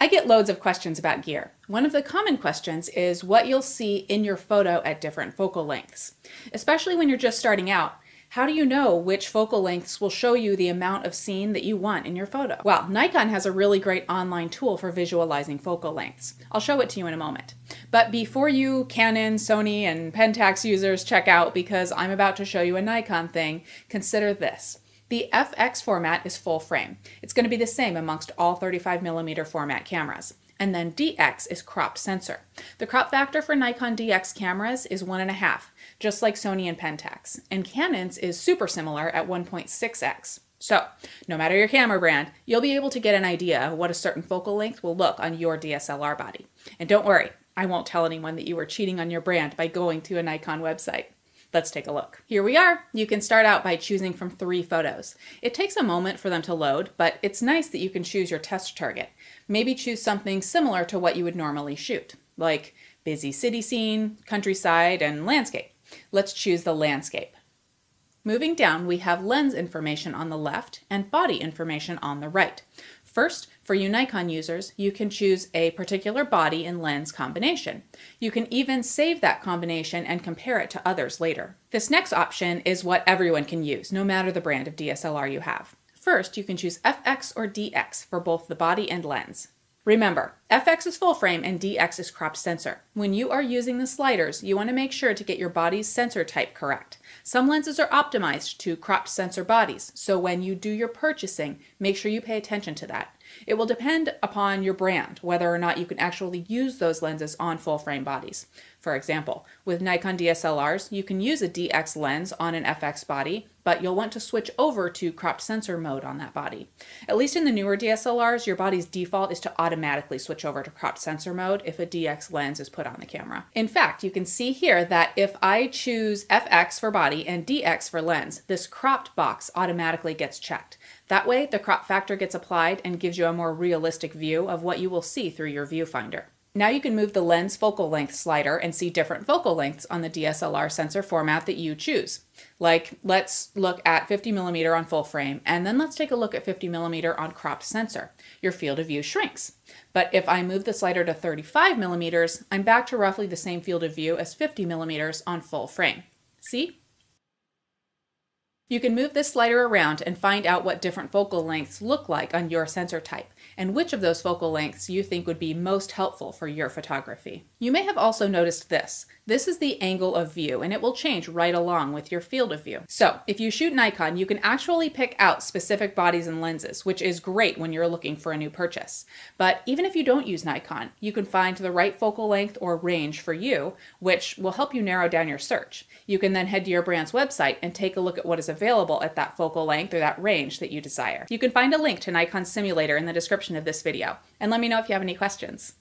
I get loads of questions about gear. One of the common questions is what you'll see in your photo at different focal lengths. Especially when you're just starting out, how do you know which focal lengths will show you the amount of scene that you want in your photo? Well, Nikon has a really great online tool for visualizing focal lengths. I'll show it to you in a moment. But before you Canon, Sony, and Pentax users check out because I'm about to show you a Nikon thing, consider this. The FX format is full frame. It's going to be the same amongst all 35mm format cameras. And then DX is cropped sensor. The crop factor for Nikon DX cameras is 1.5, just like Sony and Pentax. And Canon's is super similar at 1.6x. So, no matter your camera brand, you'll be able to get an idea of what a certain focal length will look on your DSLR body. And don't worry, I won't tell anyone that you were cheating on your brand by going to a Nikon website. Let's take a look. Here we are. You can start out by choosing from 3 photos. It takes a moment for them to load, but it's nice that you can choose your test target. Maybe choose something similar to what you would normally shoot, like busy city scene, countryside, and landscape. Let's choose the landscape. Moving down, we have lens information on the left and body information on the right. First, for you Nikon users, you can choose a particular body and lens combination. You can even save that combination and compare it to others later. This next option is what everyone can use, no matter the brand of DSLR you have. First, you can choose FX or DX for both the body and lens. Remember, FX is full frame and DX is cropped sensor. When you are using the sliders, you want to make sure to get your body's sensor type correct. Some lenses are optimized to cropped sensor bodies, so when you do your purchasing, make sure you pay attention to that. It will depend upon your brand, whether or not you can actually use those lenses on full frame bodies. For example, with Nikon DSLRs, you can use a DX lens on an FX body, but you'll want to switch over to cropped sensor mode on that body. At least in the newer DSLRs, your body's default is to automatically switch over to cropped sensor mode if a DX lens is put on the camera. In fact, you can see here that if I choose FX for body and DX for lens, this cropped box automatically gets checked. That way, the crop factor gets applied and gives you a more realistic view of what you will see through your viewfinder. Now you can move the lens focal length slider and see different focal lengths on the DSLR sensor format that you choose. Like, let's look at 50mm on full frame, and then let's take a look at 50mm on cropped sensor. Your field of view shrinks. But if I move the slider to 35mm, I'm back to roughly the same field of view as 50mm on full frame. See? You can move this slider around and find out what different focal lengths look like on your sensor type, and which of those focal lengths you think would be most helpful for your photography. You may have also noticed this. This is the angle of view, and it will change right along with your field of view. So, if you shoot Nikon, you can actually pick out specific bodies and lenses, which is great when you're looking for a new purchase. But even if you don't use Nikon, you can find the right focal length or range for you, which will help you narrow down your search. You can then head to your brand's website and take a look at what is available at that focal length or that range that you desire. You can find a link to Nikon Simulator in the description of this video, and let me know if you have any questions.